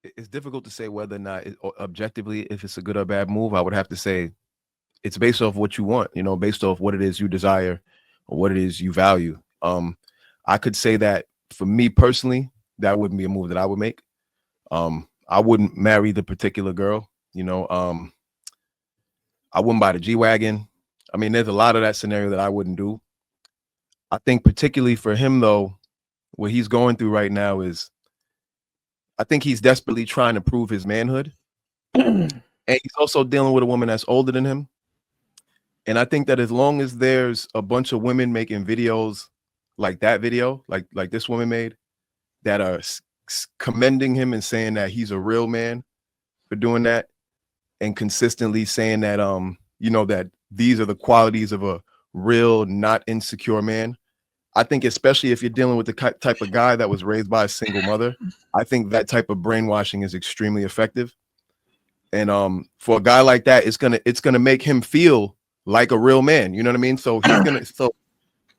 it's difficult to say whether or not objectively if it's a good or bad move. I would have to say it's based off what you want, based off what it is you desire or what it is you value. I could say that for me personally, that wouldn't be a move that I would make. I wouldn't marry the particular girl, I wouldn't buy the G-Wagon. I mean, there's a lot of that scenario that I wouldn't do. I think particularly for him though, what he's going through right now is I think he's desperately trying to prove his manhood. And he's also dealing with a woman that's older than him. And I think that as long as there's a bunch of women making videos like that video, like this woman made, that are commending him and saying that he's a real man for doing that, and consistently saying that that these are the qualities of a real, not insecure man. I think especially if you're dealing with the type of guy that was raised by a single mother, I think that type of brainwashing is extremely effective. And for a guy like that, it's gonna make him feel like a real man. You know what I mean? So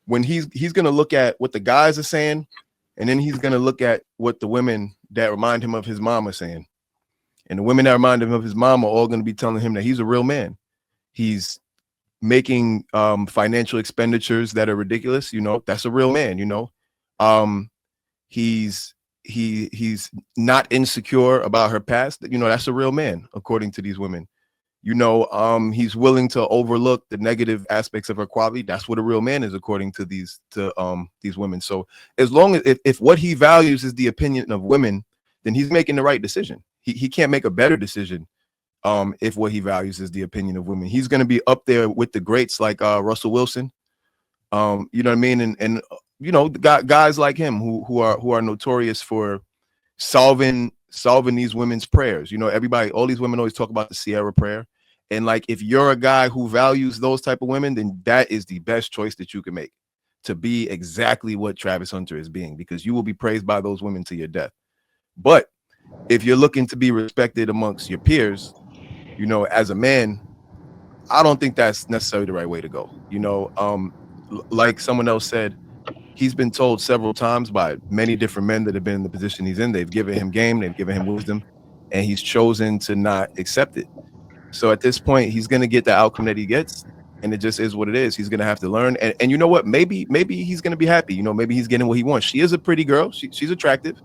when he's gonna look at what the guys are saying, and then he's gonna look at what the women that remind him of his mom are saying. And the women that remind him of his mom are all gonna be telling him that he's a real man. He's making financial expenditures that are ridiculous. That's a real man. He's not insecure about her past. That's a real man, according to these women. He's willing to overlook the negative aspects of her quality. That's what a real man is, according to these women. So as long as if what he values is the opinion of women, then he's making the right decision. He can't make a better decision if what he values is the opinion of women. He's going to be up there with the greats like Russell Wilson. You know what I mean? And guys like him who are notorious for solving these women's prayers. All these women always talk about the Sierra prayer. And like, if you're a guy who values those type of women, then that is the best choice that you can make, to be exactly what Travis Hunter is being, because you will be praised by those women to your death. But if you're looking to be respected amongst your peers, as a man, I don't think that's necessarily the right way to go. Like someone else said, he's been told several times by many different men that have been in the position he's in. They've given him game, they've given him wisdom, and he's chosen to not accept it. So at this point, he's going to get the outcome that he gets, and it just is what it is. He's going to have to learn. And you know what? Maybe he's going to be happy. Maybe he's getting what he wants. She is a pretty girl. She's attractive.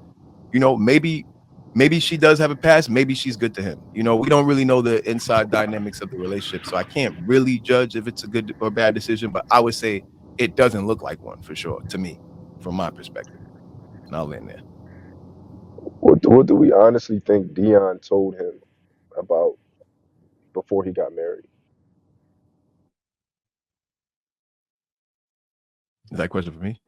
Maybe she does have a past. Maybe she's good to him. We don't really know the inside dynamics of the relationship, so I can't really judge if it's a good or bad decision. But I would say it doesn't look like one for sure to me, from my perspective. And I'll end there. What do we honestly think Dion told him about before he got married? Is that a question for me?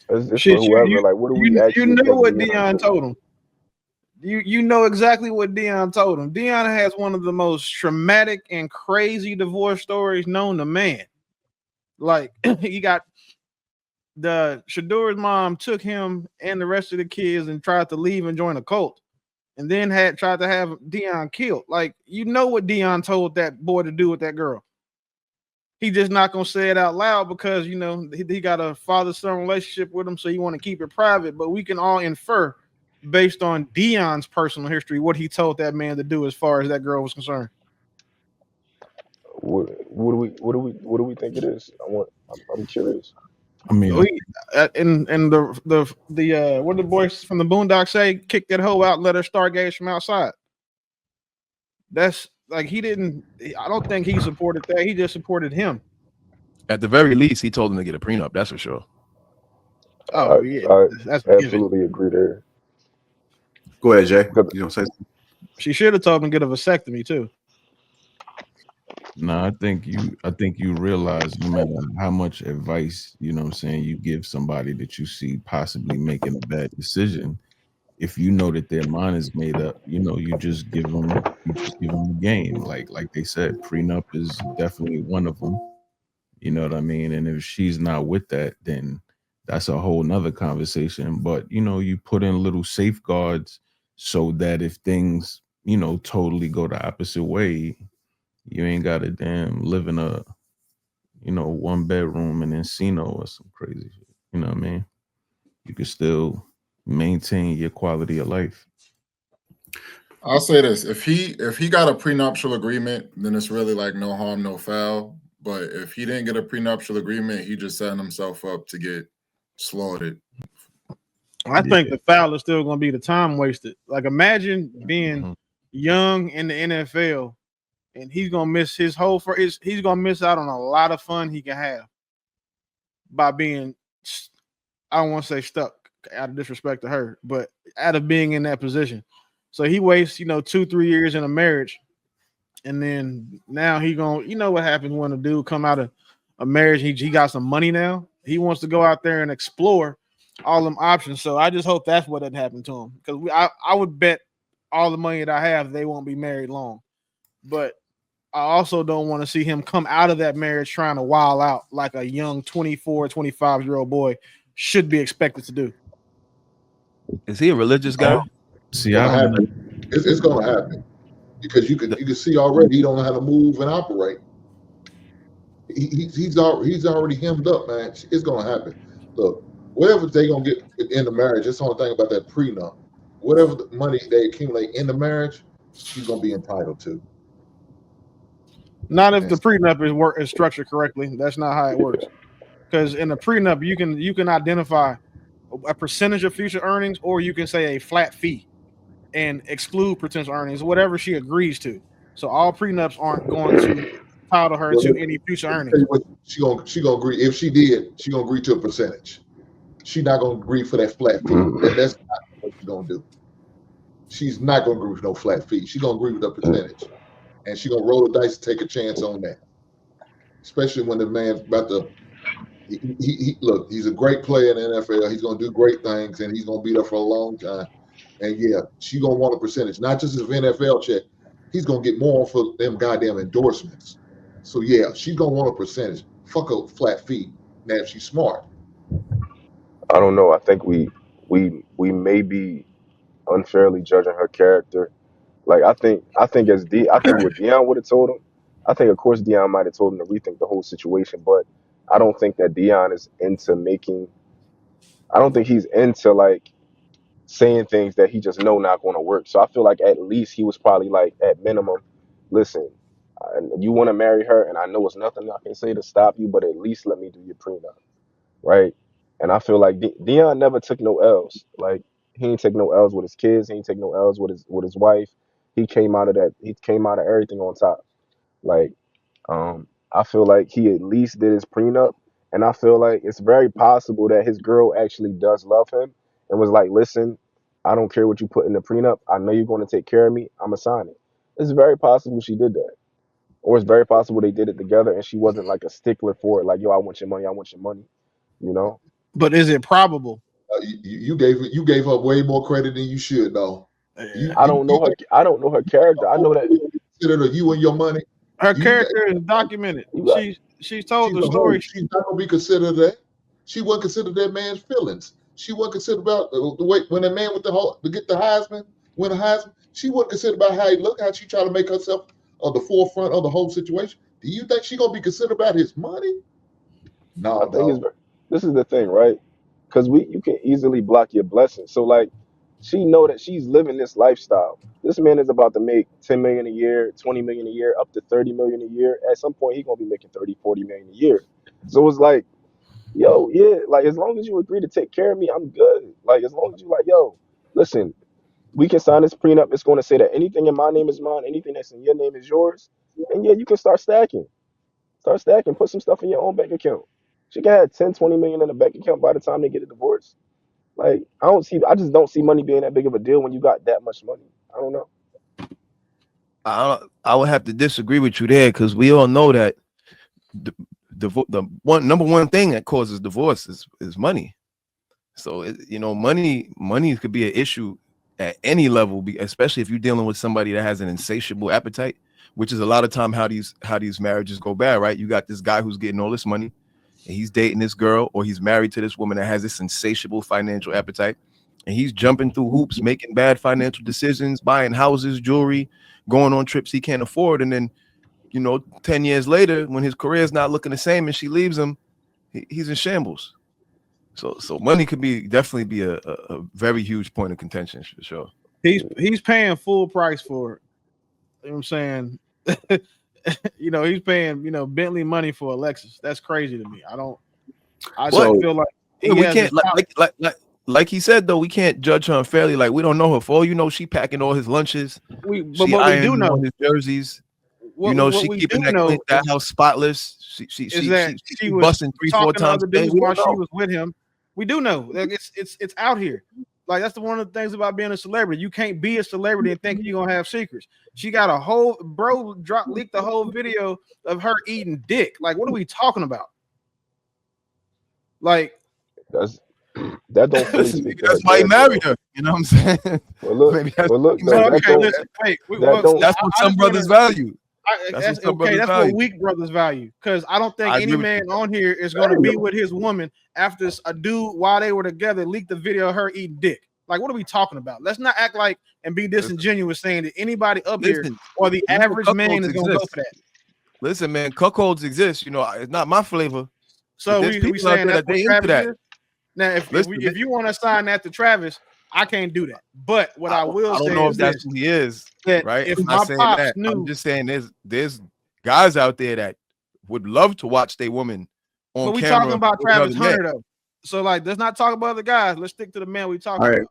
It's for Shit, whoever. Like, what do we you actually know think what Dion Dion told told him. You know exactly what Dion told him. Dion has one of the most traumatic and crazy divorce stories known to man. Like, he got Shadur's mom took him and the rest of the kids and tried to leave and join a cult, and then had tried to have Dion killed. Like, you know what Dion told that boy to do with that girl. He just not gonna say it out loud because he got a father-son relationship with him, so he want to keep it private. But we can all infer, based on Dion's personal history, what he told that man to do as far as that girl was concerned. What do we think it is? I'm curious. I mean, And the what did the boys from the Boondocks say? Kick that hoe out and let her stargaze from outside. That's like, he didn't. I don't think he supported that. He just supported him. At the very least, he told him to get a prenup. That's for sure. Oh yeah, I that's given. absolutely agree there. go ahead, Jay. Because You don't say something? She should have told him to get a vasectomy too. No, I think you realize no matter how much advice, you give somebody that you see possibly making a bad decision, if you know that their mind is made up, you just give them the game. Like they said, prenup is definitely one of them. You know what I mean? And if she's not with that, then that's a whole nother conversation. But you put in little safeguards so that if things, totally go the opposite way, you ain't got to damn live in a, one bedroom in Encino or some crazy shit. You know what I mean? You can still maintain your quality of life. I'll say this: if he got a prenuptial agreement, then it's really like no harm, no foul. But if he didn't get a prenuptial agreement, he just setting himself up to get slaughtered. I think the foul is still going to be the time wasted. Like, imagine being young in the NFL, and he's going to miss his whole he's going to miss out on a lot of fun he can have by being, I don't want to say stuck out of disrespect to her, but out of being in that position. So he wastes, 2-3 years in a marriage, and then now he going, what happens when a dude come out of a marriage? He got some money now. He wants to go out there and explore all them options. So I just hope that's what had happened to him, because I would bet all the money that I have they won't be married long. But I also don't want to see him come out of that marriage trying to wild out like a young 24, 25-year-old boy should be expected to do. Is he a religious guy? See, I don't know. It's going to happen because you can see already he don't know how to move and operate. He's already hemmed up, man. It's going to happen. Look, whatever they going to get in the marriage, that's the only thing about that prenup. Whatever the money they accumulate in the marriage, she's going to be entitled to. Not if the prenup is structured correctly. That's not how it works. Because in a prenup, you can identify a percentage of future earnings, or you can say a flat fee and exclude potential earnings, whatever she agrees to. So all prenups aren't going to entitle her to any future earnings. She gonna agree. If she did, she gonna agree to a percentage. She's not gonna agree for that flat fee. That's not what she's gonna do. She's not gonna agree with no flat fee. She's gonna agree with a percentage, and she's gonna roll the dice and take a chance on that. Especially when the man's about to. Look, he's a great player in the NFL. He's gonna do great things, and he's gonna be there for a long time. And yeah, she's gonna want a percentage, not just his NFL check. He's gonna get more for them goddamn endorsements. So yeah, she's gonna want a percentage. Fuck a flat fee. Now if she's smart. I don't know. I think we may be unfairly judging her character. Like I think what Deion would have told him. I think of course Deion might have told him to rethink the whole situation, but I don't think that Deion is into making. I don't think he's into like saying things that he just know not going to work. So I feel like at least he was probably like, at minimum, listen, you want to marry her, and I know it's nothing I can say to stop you, but at least let me do your prenup, right? And I feel like Deion never took no L's. Like he ain't take no L's with his kids. He ain't take no L's with his wife. He came out of that. He came out of everything on top. Like I feel like he at least did his prenup, and I feel like it's very possible that his girl actually does love him and was like, listen, I don't care what you put in the prenup. I know you're going to take care of me. I'm going to sign it. It's very possible she did that. Or it's very possible they did it together and she wasn't like a stickler for it. Like, yo, I want your money. I want your money. You know? But is it probable? You gave her way more credit than you should, though. I don't know her. I don't know her character. I know that. Consider you and your money. Her character is documented. She's told the story. She's not gonna be considered that. She wasn't considered that man's feelings. She wasn't considered about the way when a man with to get the Heisman, win a Heisman. She wasn't considered about how he looked, how she tried to make herself on the forefront of the whole situation. Do you think she's gonna be considered about his money? No, this is the thing, right? Because you can easily block your blessings. So like, she know that she's living this lifestyle. This man is about to make 10 million a year, 20 million a year, up to 30 million a year. At some point, he's gonna be making 30, 40 million a year. So it's like, yo, yeah, like as long as you agree to take care of me, I'm good. Like as long as you like, yo, listen, we can sign this prenup. It's going to say that anything in my name is mine, anything that's in your name is yours. And yeah, you can start stacking. Put some stuff in your own bank account. She can have 10, 20 million in a bank account by the time they get a divorce. Like, I just don't see money being that big of a deal when you got that much money. I don't know. I would have to disagree with you there, because we all know that the number one thing that causes divorce is money. So money could be an issue at any level, especially if you're dealing with somebody that has an insatiable appetite, which is a lot of time how these marriages go bad, right? You got this guy who's getting all this money, and he's dating this girl, or he's married to this woman that has this insatiable financial appetite, and he's jumping through hoops, making bad financial decisions, buying houses, jewelry, going on trips he can't afford, and then 10 years later, when his career is not looking the same and she leaves him, he's in shambles. So money could definitely be a very huge point of contention for sure. He's paying full price for it. You know what I'm saying? He's paying, Bentley money for Alexis. That's crazy to me. I just feel like we can't like he said though, we can't judge her unfairly. Like, we don't know her. For all you know, she packing all his lunches. But what we do know, his jerseys. She keeping that house spotless. She was busting 3-4 times. While she was with him. We do know, like, it's out here. Like, that's one of the things about being a celebrity. You can't be a celebrity and think you're gonna have secrets. She got a whole leaked the whole video of her eating dick. Like, what are we talking about? Like, that don't fully speak. That's why he married her. You know what I'm saying? Well, look, that's what some brothers value. That's what weak brothers value. Because I don't think any man on here is going to be with his woman after a dude, while they were together, leaked the video of her eating dick. Like, what are we talking about? Let's not act like and be disingenuous saying that anybody up here or the average man is going to go for that. Listen, man, cuckolds exist. It's not my flavor. So we saying that they into that. Now, if you want to sign that to Travis, I can't do that. But what I will say, I don't know if that's who he is, right? If my pops knew, I'm just saying there's guys out there that would love to watch their woman on camera. But we talking about Travis Hunter though. So, like, let's not talk about other guys. Let's stick to the man we talking about.